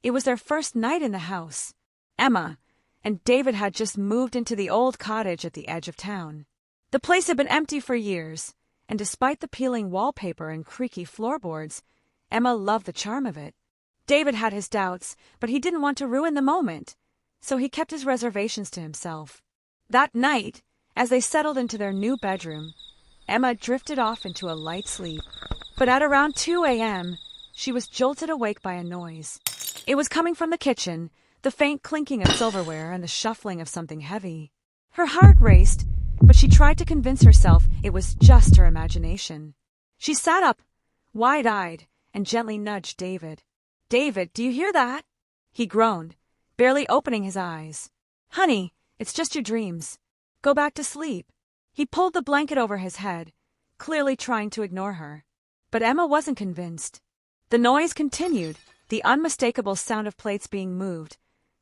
It was their first night in the house. Emma and David had just moved into the old cottage at the edge of town. The place had been empty for years, and despite the peeling wallpaper and creaky floorboards, Emma loved the charm of it. David had his doubts, but he didn't want to ruin the moment, so he kept his reservations to himself. That night, as they settled into their new bedroom, Emma drifted off into a light sleep. But at around 2 a.m., she was jolted awake by a noise. It was coming from the kitchen, the faint clinking of silverware and the shuffling of something heavy. Her heart raced, but she tried to convince herself it was just her imagination. She sat up, wide-eyed, and gently nudged David. "David, do you hear that?" He groaned, barely opening his eyes. "Honey, it's just your dreams. Go back to sleep." He pulled the blanket over his head, clearly trying to ignore her. But Emma wasn't convinced. The noise continued, the unmistakable sound of plates being moved,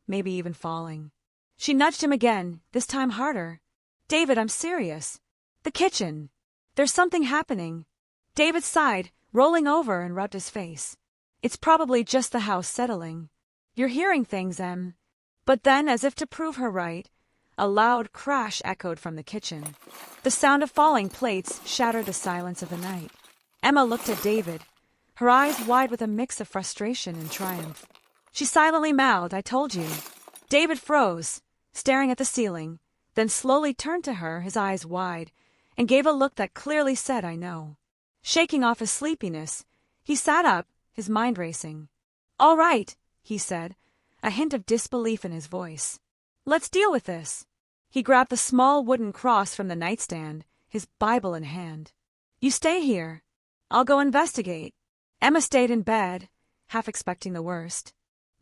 maybe even falling. She nudged him again, this time harder. "David, I'm serious. The kitchen. There's something happening." David sighed, rolling over and rubbed his face. "It's probably just the house settling. You're hearing things, Em." But then, as if to prove her right, a loud crash echoed from the kitchen. The sound of falling plates shattered the silence of the night. Emma looked at David, her eyes wide with a mix of frustration and triumph. She silently mouthed, "I told you." David froze, staring at the ceiling, then slowly turned to her, his eyes wide, and gave a look that clearly said, "I know." Shaking off his sleepiness, he sat up, his mind racing. "All right," he said, a hint of disbelief in his voice. "Let's deal with this." He grabbed the small wooden cross from the nightstand, his Bible in hand. "You stay here. I'll go investigate." Emma stayed in bed, half expecting the worst.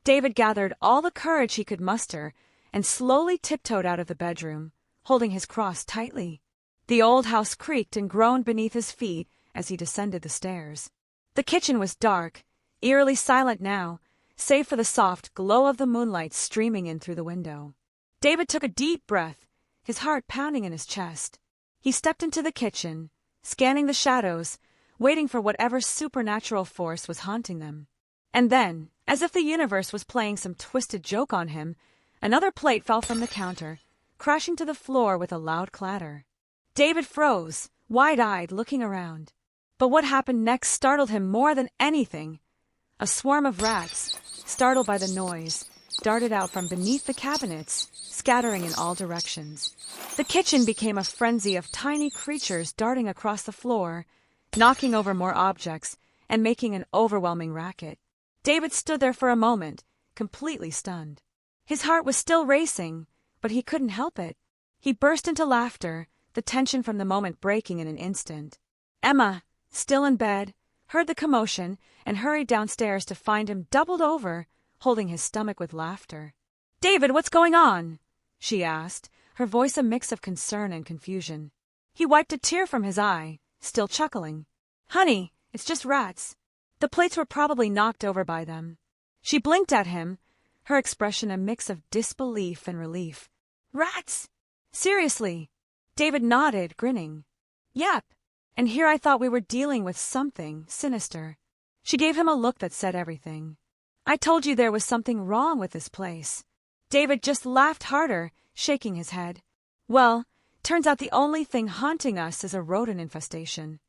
David gathered all the courage he could muster and slowly tiptoed out of the bedroom, holding his cross tightly. The old house creaked and groaned beneath his feet as he descended the stairs. The kitchen was dark, eerily silent now, save for the soft glow of the moonlight streaming in through the window. David took a deep breath, his heart pounding in his chest. He stepped into the kitchen, scanning the shadows, waiting for whatever supernatural force was haunting them. And then, as if the universe was playing some twisted joke on him, another plate fell from the counter, crashing to the floor with a loud clatter. David froze, wide-eyed, looking around. But what happened next startled him more than anything. A swarm of rats, startled by the noise, darted out from beneath the cabinets, scattering in all directions. The kitchen became a frenzy of tiny creatures darting across the floor, knocking over more objects, and making an overwhelming racket. David stood there for a moment, completely stunned. His heart was still racing, but he couldn't help it. He burst into laughter, the tension from the moment breaking in an instant. Emma, still in bed, heard the commotion and hurried downstairs to find him doubled over, holding his stomach with laughter. "David, what's going on?" she asked, her voice a mix of concern and confusion. He wiped a tear from his eye, still chuckling. "Honey, it's just rats. The plates were probably knocked over by them." She blinked at him, her expression a mix of disbelief and relief. "Rats? Seriously?" David nodded, grinning. "Yep. And here I thought we were dealing with something sinister." She gave him a look that said everything. "I told you there was something wrong with this place." David just laughed harder, shaking his head. "Well, turns out the only thing haunting us is a rodent infestation."